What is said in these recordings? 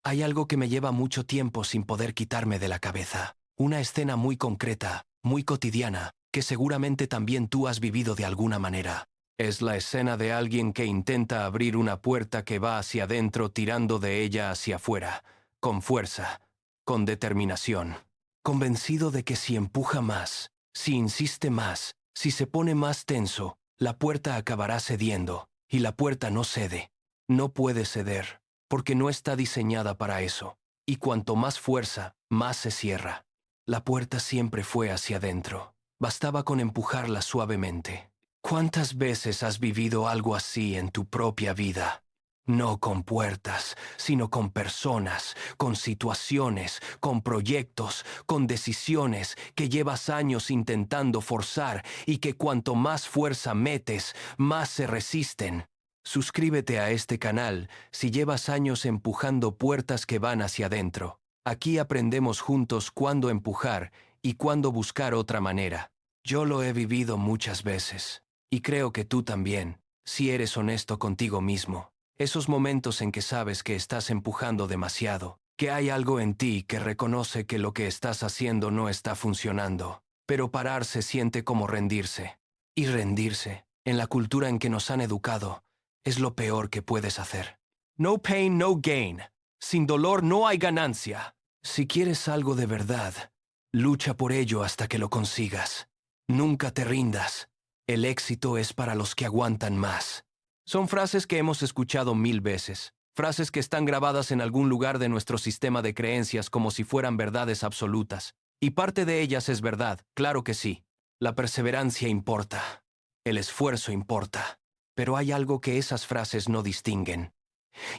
Hay algo que me lleva mucho tiempo sin poder quitarme de la cabeza. Una escena muy concreta, muy cotidiana, que seguramente también tú has vivido de alguna manera. Es la escena de alguien que intenta abrir una puerta que va hacia adentro tirando de ella hacia afuera, con fuerza, con determinación, convencido de que si empuja más, si insiste más, si se pone más tenso, la puerta acabará cediendo, y la puerta no cede. No puede ceder, porque no está diseñada para eso, y cuanto más fuerza, más se cierra. La puerta siempre fue hacia adentro. Bastaba con empujarla suavemente. ¿Cuántas veces has vivido algo así en tu propia vida? No con puertas, sino con personas, con situaciones, con proyectos, con decisiones que llevas años intentando forzar y que cuanto más fuerza metes, más se resisten. Suscríbete a este canal si llevas años empujando puertas que van hacia adentro. Aquí aprendemos juntos cuándo empujar y cuándo buscar otra manera. Yo lo he vivido muchas veces, y creo que tú también, si eres honesto contigo mismo. Esos momentos en que sabes que estás empujando demasiado, que hay algo en ti que reconoce que lo que estás haciendo no está funcionando, pero parar se siente como rendirse. Y rendirse, en la cultura en que nos han educado, es lo peor que puedes hacer. No pain, no gain. Sin dolor no hay ganancia. Si quieres algo de verdad, lucha por ello hasta que lo consigas. Nunca te rindas. El éxito es para los que aguantan más. Son frases que hemos escuchado 1000 veces. Frases que están grabadas en algún lugar de nuestro sistema de creencias como si fueran verdades absolutas. Y parte de ellas es verdad, claro que sí. La perseverancia importa. El esfuerzo importa. Pero hay algo que esas frases no distinguen.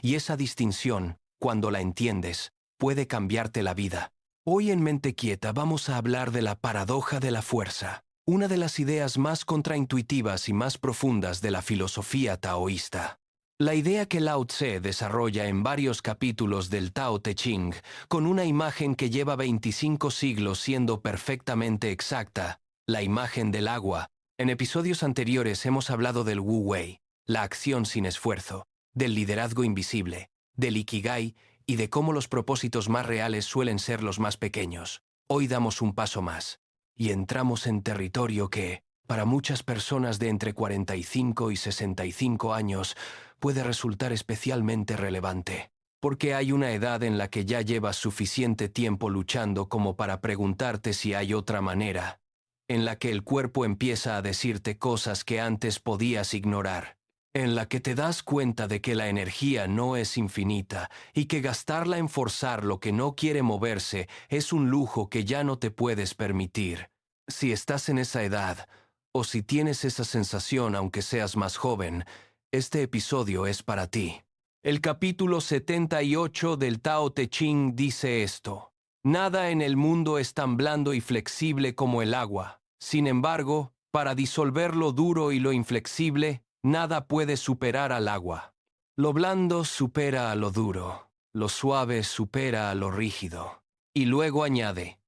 Y esa distinción, cuando la entiendes, puede cambiarte la vida. Hoy en Mente Quieta vamos a hablar de la paradoja de la fuerza, una de las ideas más contraintuitivas y más profundas de la filosofía taoísta. La idea que Lao Tse desarrolla en varios capítulos del Tao Te Ching, con una imagen que lleva 25 siglos siendo perfectamente exacta, la imagen del agua. En episodios anteriores hemos hablado del Wu Wei, la acción sin esfuerzo, del liderazgo invisible, del Ikigai y de cómo los propósitos más reales suelen ser los más pequeños. Hoy damos un paso más y entramos en territorio que, para muchas personas de entre 45 y 65 años, puede resultar especialmente relevante, porque hay una edad en la que ya llevas suficiente tiempo luchando como para preguntarte si hay otra manera, en la que el cuerpo empieza a decirte cosas que antes podías ignorar, en la que te das cuenta de que la energía no es infinita y que gastarla en forzar lo que no quiere moverse es un lujo que ya no te puedes permitir. Si estás en esa edad, o si tienes esa sensación aunque seas más joven, este episodio es para ti. El capítulo 78 del Tao Te Ching dice esto: nada en el mundo es tan blando y flexible como el agua. Sin embargo, para disolver lo duro y lo inflexible, nada puede superar al agua. Lo blando supera a lo duro, lo suave supera a lo rígido. Y luego añade: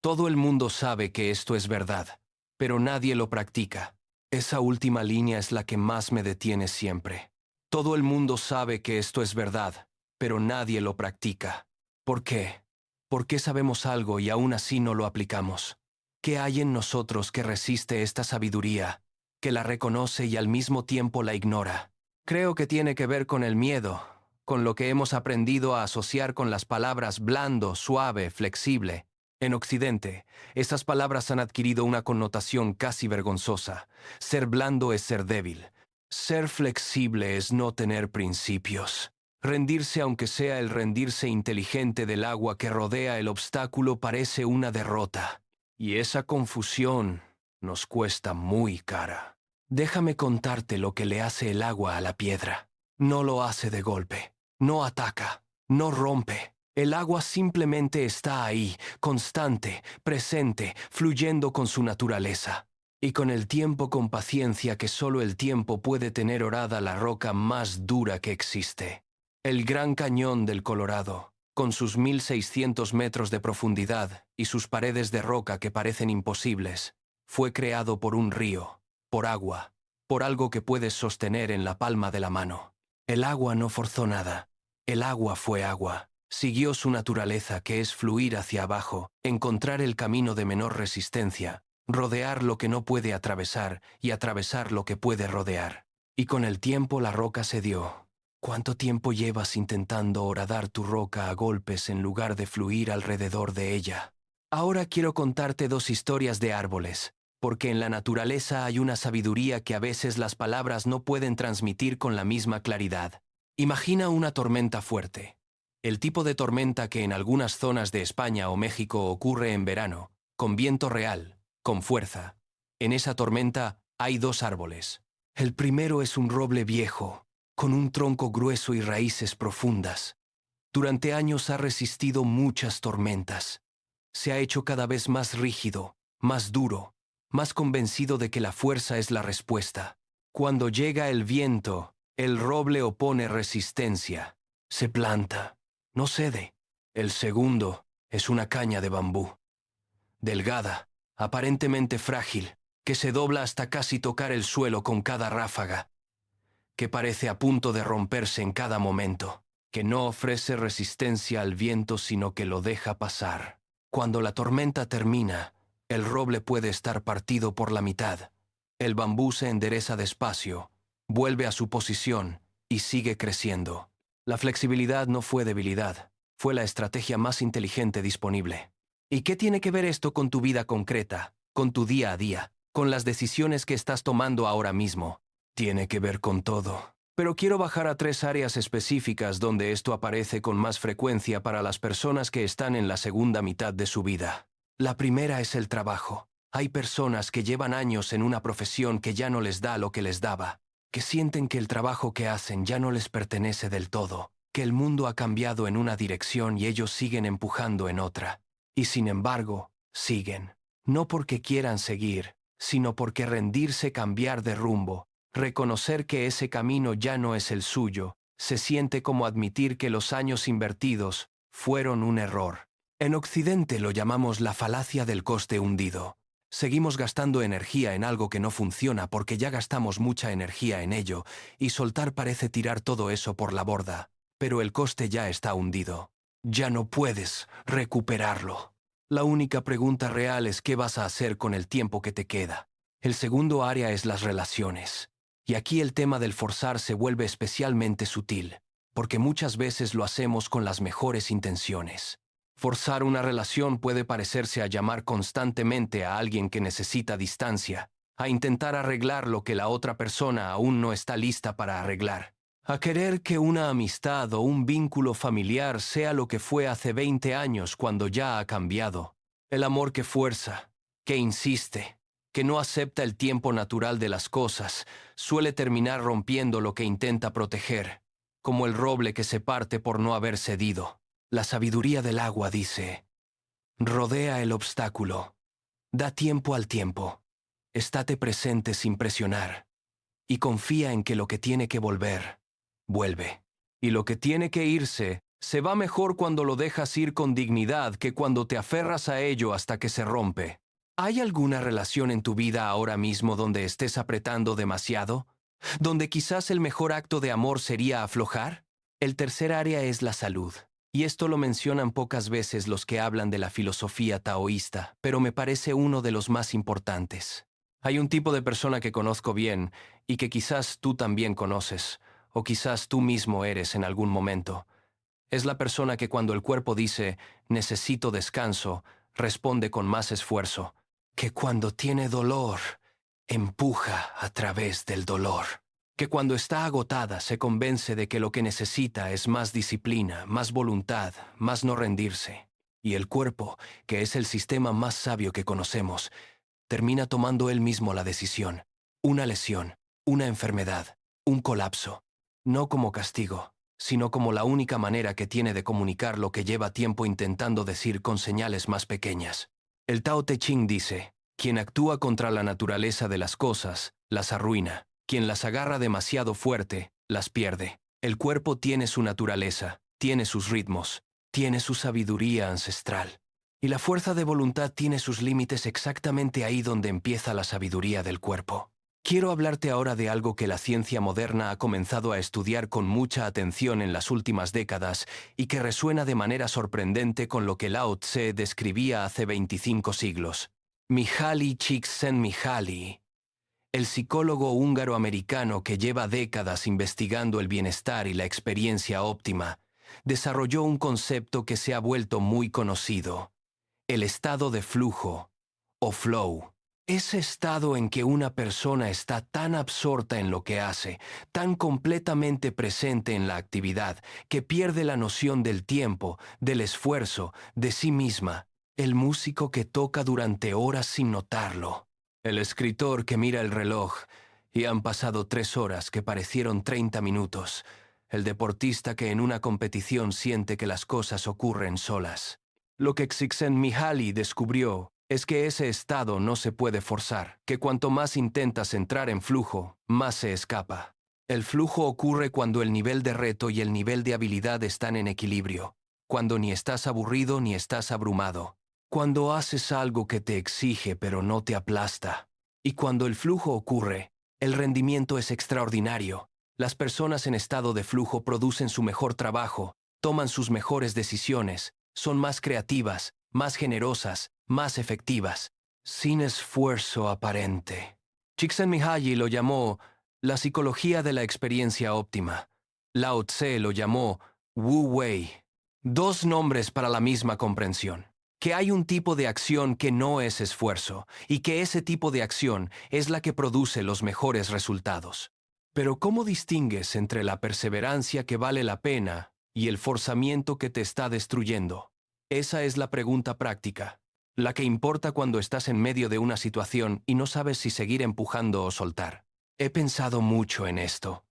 todo el mundo sabe que esto es verdad, pero nadie lo practica. Esa última línea es la que más me detiene siempre. Todo el mundo sabe que esto es verdad, pero nadie lo practica. ¿Por qué? ¿Por qué sabemos algo y aún así no lo aplicamos? ¿Qué hay en nosotros que resiste esta sabiduría, que la reconoce y al mismo tiempo la ignora? Creo que tiene que ver con el miedo, con lo que hemos aprendido a asociar con las palabras blando, suave, flexible. En Occidente, esas palabras han adquirido una connotación casi vergonzosa. Ser blando es ser débil. Ser flexible es no tener principios. Rendirse, aunque sea el rendirse inteligente del agua que rodea el obstáculo, parece una derrota. Y esa confusión nos cuesta muy cara. Déjame contarte lo que le hace el agua a la piedra. No lo hace de golpe, no ataca, no rompe. El agua simplemente está ahí, constante, presente, fluyendo con su naturaleza. Y con el tiempo, con paciencia que solo el tiempo puede tener orada la roca más dura que existe. El Gran Cañón del Colorado, con sus 1600 metros de profundidad y sus paredes de roca que parecen imposibles, fue creado por un río, por agua, por algo que puedes sostener en la palma de la mano. El agua no forzó nada. El agua fue agua. Siguió su naturaleza, que es fluir hacia abajo, encontrar el camino de menor resistencia, rodear lo que no puede atravesar y atravesar lo que puede rodear. Y con el tiempo la roca cedió. ¿Cuánto tiempo llevas intentando horadar tu roca a golpes en lugar de fluir alrededor de ella? Ahora quiero contarte dos historias de árboles, porque en la naturaleza hay una sabiduría que a veces las palabras no pueden transmitir con la misma claridad. Imagina una tormenta fuerte. El tipo de tormenta que en algunas zonas de España o México ocurre en verano, con viento real, con fuerza. En esa tormenta hay dos árboles. El primero es un roble viejo, con un tronco grueso y raíces profundas. Durante años ha resistido muchas tormentas. Se ha hecho cada vez más rígido, más duro, más convencido de que la fuerza es la respuesta. Cuando llega el viento, el roble opone resistencia. Se planta, no cede. El segundo es una caña de bambú. Delgada, aparentemente frágil, que se dobla hasta casi tocar el suelo con cada ráfaga, que parece a punto de romperse en cada momento, que no ofrece resistencia al viento sino que lo deja pasar. Cuando la tormenta termina, el roble puede estar partido por la mitad. El bambú se endereza despacio, vuelve a su posición y sigue creciendo. La flexibilidad no fue debilidad, fue la estrategia más inteligente disponible. ¿Y qué tiene que ver esto con tu vida concreta, con tu día a día, con las decisiones que estás tomando ahora mismo? Tiene que ver con todo. Pero quiero bajar a tres áreas específicas donde esto aparece con más frecuencia para las personas que están en la segunda mitad de su vida. La primera es el trabajo. Hay personas que llevan años en una profesión que ya no les da lo que les daba, que sienten que el trabajo que hacen ya no les pertenece del todo, que el mundo ha cambiado en una dirección y ellos siguen empujando en otra. Y sin embargo, siguen. No porque quieran seguir, sino porque rendirse, cambiar de rumbo, reconocer que ese camino ya no es el suyo, se siente como admitir que los años invertidos fueron un error. En Occidente lo llamamos la falacia del coste hundido. Seguimos gastando energía en algo que no funciona porque ya gastamos mucha energía en ello, y soltar parece tirar todo eso por la borda, pero el coste ya está hundido. Ya no puedes recuperarlo. La única pregunta real es qué vas a hacer con el tiempo que te queda. El segundo área es las relaciones. Y aquí el tema del forzar se vuelve especialmente sutil, porque muchas veces lo hacemos con las mejores intenciones. Forzar una relación puede parecerse a llamar constantemente a alguien que necesita distancia, a intentar arreglar lo que la otra persona aún no está lista para arreglar, a querer que una amistad o un vínculo familiar sea lo que fue hace 20 años cuando ya ha cambiado. El amor que fuerza, que insiste, que no acepta el tiempo natural de las cosas, suele terminar rompiendo lo que intenta proteger, como el roble que se parte por no haber cedido. La sabiduría del agua dice: rodea el obstáculo, da tiempo al tiempo, estate presente sin presionar, y confía en que lo que tiene que volver, vuelve. Y lo que tiene que irse, se va mejor cuando lo dejas ir con dignidad que cuando te aferras a ello hasta que se rompe. ¿Hay alguna relación en tu vida ahora mismo donde estés apretando demasiado? ¿Donde quizás el mejor acto de amor sería aflojar? El tercer área es la salud. Y esto lo mencionan pocas veces los que hablan de la filosofía taoísta, pero me parece uno de los más importantes. Hay un tipo de persona que conozco bien y que quizás tú también conoces, o quizás tú mismo eres en algún momento. Es la persona que cuando el cuerpo dice «necesito descanso», responde con más esfuerzo, que cuando tiene dolor, empuja a través del dolor, que cuando está agotada se convence de que lo que necesita es más disciplina, más voluntad, más no rendirse. Y el cuerpo, que es el sistema más sabio que conocemos, termina tomando él mismo la decisión. Una lesión, una enfermedad, un colapso, no como castigo, sino como la única manera que tiene de comunicar lo que lleva tiempo intentando decir con señales más pequeñas. El Tao Te Ching dice: quien actúa contra la naturaleza de las cosas, las arruina. Quien las agarra demasiado fuerte, las pierde. El cuerpo tiene su naturaleza, tiene sus ritmos, tiene su sabiduría ancestral. Y la fuerza de voluntad tiene sus límites exactamente ahí donde empieza la sabiduría del cuerpo. Quiero hablarte ahora de algo que la ciencia moderna ha comenzado a estudiar con mucha atención en las últimas décadas y que resuena de manera sorprendente con lo que Lao Tse describía hace 25 siglos. Mihaly Csikszentmihalyi, el psicólogo húngaro-americano que lleva décadas investigando el bienestar y la experiencia óptima, desarrolló un concepto que se ha vuelto muy conocido: el estado de flujo, o flow. Ese estado en que una persona está tan absorta en lo que hace, tan completamente presente en la actividad, que pierde la noción del tiempo, del esfuerzo, de sí misma. El músico que toca durante horas sin notarlo. El escritor que mira el reloj y han pasado 3 horas que parecieron 30 minutos. El deportista que en una competición siente que las cosas ocurren solas. Lo que Csikszentmihalyi descubrió es que ese estado no se puede forzar, que cuanto más intentas entrar en flujo, más se escapa. El flujo ocurre cuando el nivel de reto y el nivel de habilidad están en equilibrio, cuando ni estás aburrido ni estás abrumado, cuando haces algo que te exige pero no te aplasta. Y cuando el flujo ocurre, el rendimiento es extraordinario. Las personas en estado de flujo producen su mejor trabajo, toman sus mejores decisiones, son más creativas, más generosas, más efectivas, sin esfuerzo aparente. Csikszentmihalyi lo llamó la psicología de la experiencia óptima. Lao Tse lo llamó Wu Wei. 2 nombres para la misma comprensión. Que hay un tipo de acción que no es esfuerzo, y que ese tipo de acción es la que produce los mejores resultados. Pero ¿cómo distingues entre la perseverancia que vale la pena y el forzamiento que te está destruyendo? Esa es la pregunta práctica, la que importa cuando estás en medio de una situación y no sabes si seguir empujando o soltar. He pensado mucho en esto,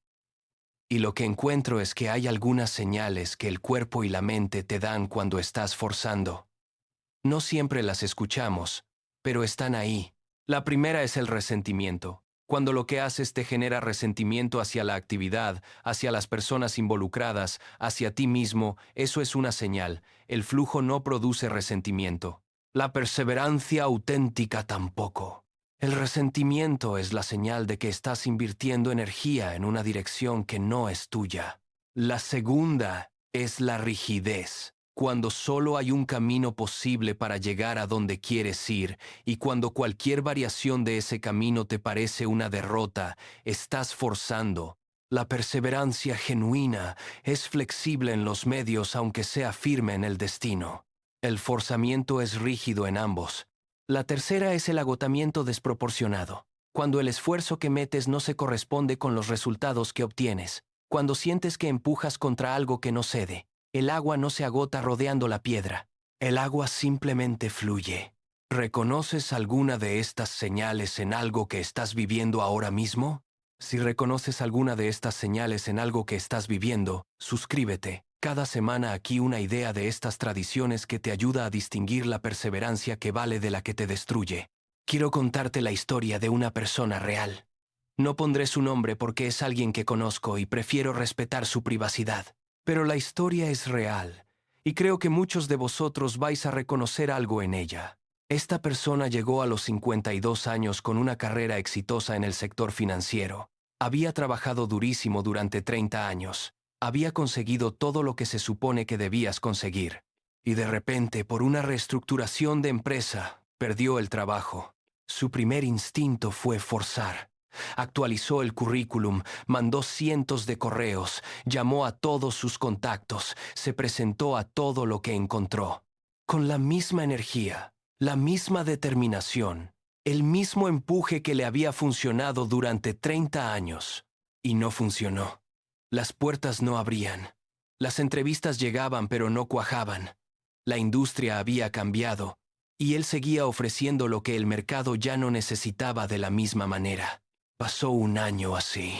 y lo que encuentro es que hay algunas señales que el cuerpo y la mente te dan cuando estás forzando. No siempre las escuchamos, pero están ahí. La primera es el resentimiento. Cuando lo que haces te genera resentimiento hacia la actividad, hacia las personas involucradas, hacia ti mismo, eso es una señal. El flujo no produce resentimiento. La perseverancia auténtica tampoco. El resentimiento es la señal de que estás invirtiendo energía en una dirección que no es tuya. La segunda es la rigidez. Cuando solo hay un camino posible para llegar a donde quieres ir, y cuando cualquier variación de ese camino te parece una derrota, estás forzando. La perseverancia genuina es flexible en los medios aunque sea firme en el destino. El forzamiento es rígido en ambos. La tercera es el agotamiento desproporcionado. Cuando el esfuerzo que metes no se corresponde con los resultados que obtienes. Cuando sientes que empujas contra algo que no cede. El agua no se agota rodeando la piedra. El agua simplemente fluye. ¿Reconoces alguna de estas señales en algo que estás viviendo ahora mismo? Si reconoces alguna de estas señales en algo que estás viviendo, suscríbete. Cada semana aquí una idea de estas tradiciones que te ayuda a distinguir la perseverancia que vale de la que te destruye. Quiero contarte la historia de una persona real. No pondré su nombre porque es alguien que conozco y prefiero respetar su privacidad. Pero la historia es real, y creo que muchos de vosotros vais a reconocer algo en ella. Esta persona llegó a los 52 años con una carrera exitosa en el sector financiero. Había trabajado durísimo durante 30 años. Había conseguido todo lo que se supone que debías conseguir. Y de repente, por una reestructuración de empresa, perdió el trabajo. Su primer instinto fue forzar. Actualizó el currículum, mandó cientos de correos, llamó a todos sus contactos, se presentó a todo lo que encontró. Con la misma energía, la misma determinación, el mismo empuje que le había funcionado durante 30 años. Y no funcionó. Las puertas no abrían. Las entrevistas llegaban pero no cuajaban. La industria había cambiado, y él seguía ofreciendo lo que el mercado ya no necesitaba de la misma manera. Pasó un año así,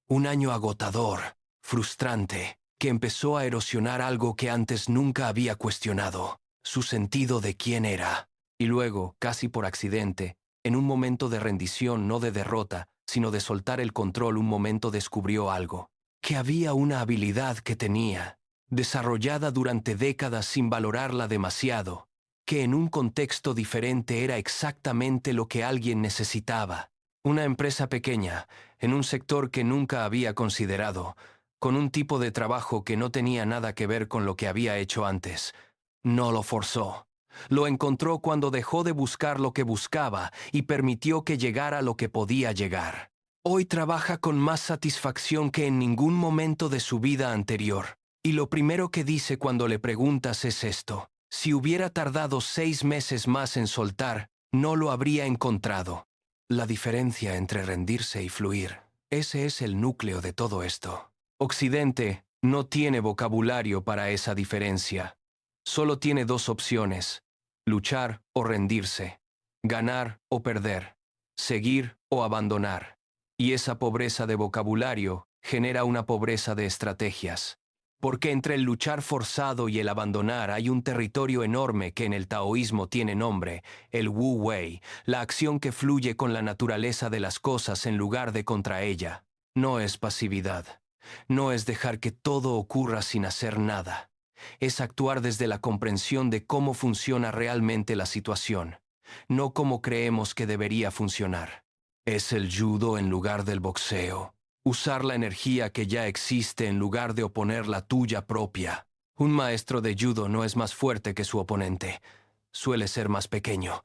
un año agotador, frustrante, que empezó a erosionar algo que antes nunca había cuestionado, su sentido de quién era. Y luego, casi por accidente, en un momento de rendición, no de derrota, sino de soltar el control, un momento descubrió algo, que había una habilidad que tenía, desarrollada durante décadas sin valorarla demasiado, que en un contexto diferente era exactamente lo que alguien necesitaba. Una empresa pequeña, en un sector que nunca había considerado, con un tipo de trabajo que no tenía nada que ver con lo que había hecho antes. No lo forzó. Lo encontró cuando dejó de buscar lo que buscaba y permitió que llegara lo que podía llegar. Hoy trabaja con más satisfacción que en ningún momento de su vida anterior. Y lo primero que dice cuando le preguntas es esto: si hubiera tardado 6 meses más en soltar, no lo habría encontrado. La diferencia entre rendirse y fluir. Ese es el núcleo de todo esto. Occidente no tiene vocabulario para esa diferencia. Solo tiene dos opciones: luchar o rendirse, ganar o perder, seguir o abandonar. Y esa pobreza de vocabulario genera una pobreza de estrategias. Porque entre el luchar forzado y el abandonar hay un territorio enorme que en el taoísmo tiene nombre, el Wu Wei, la acción que fluye con la naturaleza de las cosas en lugar de contra ella. No es pasividad. No es dejar que todo ocurra sin hacer nada. Es actuar desde la comprensión de cómo funciona realmente la situación, no como creemos que debería funcionar. Es el judo en lugar del boxeo. Usar la energía que ya existe en lugar de oponer la tuya propia. Un maestro de judo no es más fuerte que su oponente. Suele ser más pequeño,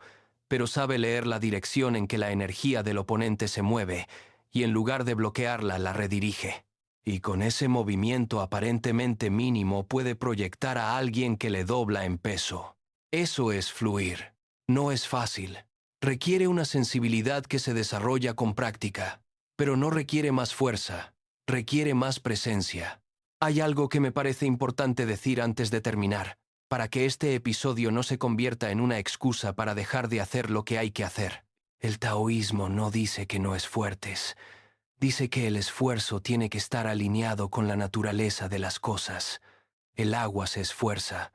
pero sabe leer la dirección en que la energía del oponente se mueve y en lugar de bloquearla, la redirige. Y con ese movimiento aparentemente mínimo puede proyectar a alguien que le dobla en peso. Eso es fluir. No es fácil. Requiere una sensibilidad que se desarrolla con práctica, pero no requiere más fuerza, requiere más presencia. Hay algo que me parece importante decir antes de terminar, para que este episodio no se convierta en una excusa para dejar de hacer lo que hay que hacer. El taoísmo no dice que no esfuertes. Dice que el esfuerzo tiene que estar alineado con la naturaleza de las cosas. El agua se esfuerza.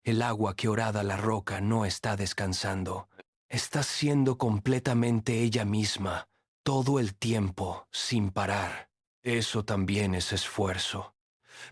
El agua que horada la roca no está descansando. Está siendo completamente ella misma, todo el tiempo, sin parar. Eso también es esfuerzo.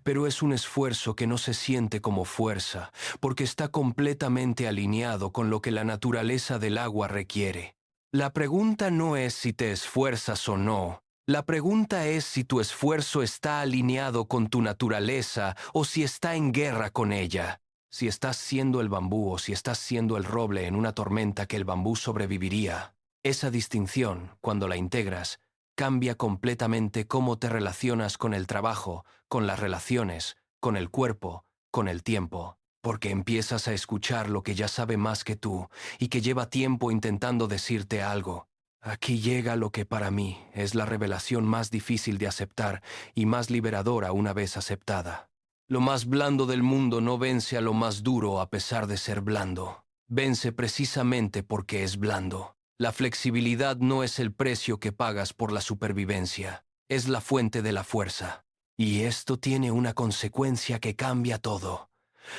Pero es un esfuerzo que no se siente como fuerza, porque está completamente alineado con lo que la naturaleza del agua requiere. La pregunta no es si te esfuerzas o no. La pregunta es si tu esfuerzo está alineado con tu naturaleza o si está en guerra con ella. Si estás siendo el bambú o si estás siendo el roble en una tormenta que el bambú sobreviviría. Esa distinción, cuando la integras, cambia completamente cómo te relacionas con el trabajo, con las relaciones, con el cuerpo, con el tiempo. Porque empiezas a escuchar lo que ya sabe más que tú y que lleva tiempo intentando decirte algo. Aquí llega lo que para mí es la revelación más difícil de aceptar y más liberadora una vez aceptada. Lo más blando del mundo no vence a lo más duro a pesar de ser blando. Vence precisamente porque es blando. La flexibilidad no es el precio que pagas por la supervivencia, es la fuente de la fuerza. Y esto tiene una consecuencia que cambia todo.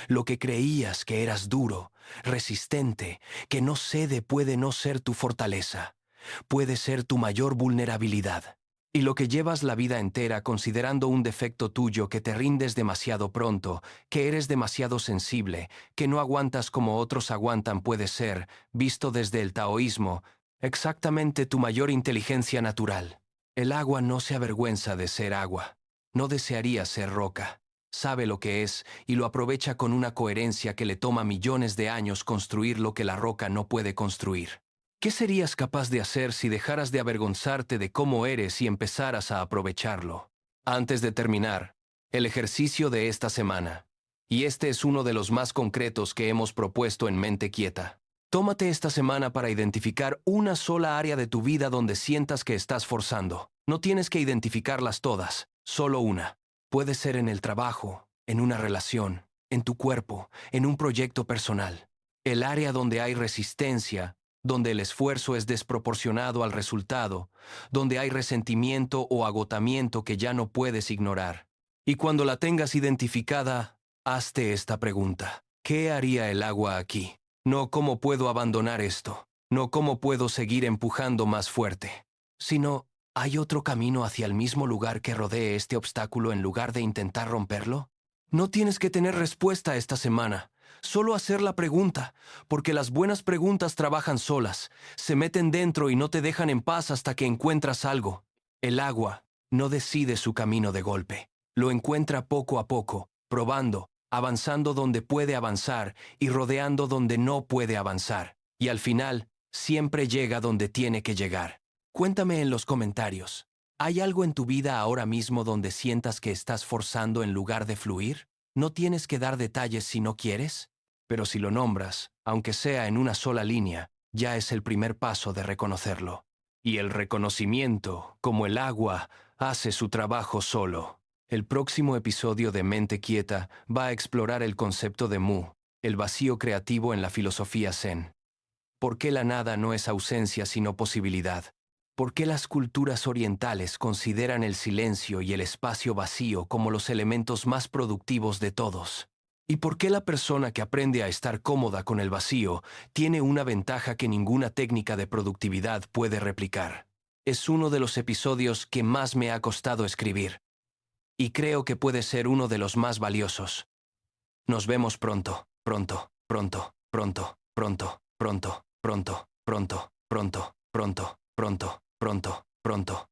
Lo que creías que eras duro, resistente, que no cede puede no ser tu fortaleza. Puede ser tu mayor vulnerabilidad. Y lo que llevas la vida entera considerando un defecto tuyo, que te rindes demasiado pronto, que eres demasiado sensible, que no aguantas como otros aguantan, puede ser, visto desde el taoísmo, exactamente tu mayor inteligencia natural. El agua no se avergüenza de ser agua. No desearía ser roca. Sabe lo que es y lo aprovecha con una coherencia que le toma millones de años construir lo que la roca no puede construir. ¿Qué serías capaz de hacer si dejaras de avergonzarte de cómo eres y empezaras a aprovecharlo? Antes de terminar, el ejercicio de esta semana. Y este es uno de los más concretos que hemos propuesto en Mente Quieta. Tómate esta semana para identificar una sola área de tu vida donde sientas que estás forzando. No tienes que identificarlas todas, solo una. Puede ser en el trabajo, en una relación, en tu cuerpo, en un proyecto personal. El área donde hay resistencia, donde el esfuerzo es desproporcionado al resultado, donde hay resentimiento o agotamiento que ya no puedes ignorar. Y cuando la tengas identificada, hazte esta pregunta: ¿qué haría el agua aquí? No cómo puedo abandonar esto, no cómo puedo seguir empujando más fuerte, sino ¿hay otro camino hacia el mismo lugar que rodee este obstáculo en lugar de intentar romperlo? No tienes que tener respuesta esta semana. Solo hacer la pregunta, porque las buenas preguntas trabajan solas, se meten dentro y no te dejan en paz hasta que encuentras algo. El agua no decide su camino de golpe. Lo encuentra poco a poco, probando, avanzando donde puede avanzar y rodeando donde no puede avanzar. Y al final, siempre llega donde tiene que llegar. Cuéntame en los comentarios. ¿Hay algo en tu vida ahora mismo donde sientas que estás forzando en lugar de fluir? No tienes que dar detalles si no quieres, pero si lo nombras, aunque sea en una sola línea, ya es el primer paso de reconocerlo. Y el reconocimiento, como el agua, hace su trabajo solo. El próximo episodio de Mente Quieta va a explorar el concepto de Mu, el vacío creativo en la filosofía Zen. ¿Por qué la nada no es ausencia sino posibilidad? ¿Por qué las culturas orientales consideran el silencio y el espacio vacío como los elementos más productivos de todos? ¿Y por qué la persona que aprende a estar cómoda con el vacío tiene una ventaja que ninguna técnica de productividad puede replicar? Es uno de los episodios que más me ha costado escribir, y creo que puede ser uno de los más valiosos. Nos vemos pronto, pronto, pronto, pronto, pronto, pronto, pronto, pronto, pronto, pronto, pronto, pronto, pronto.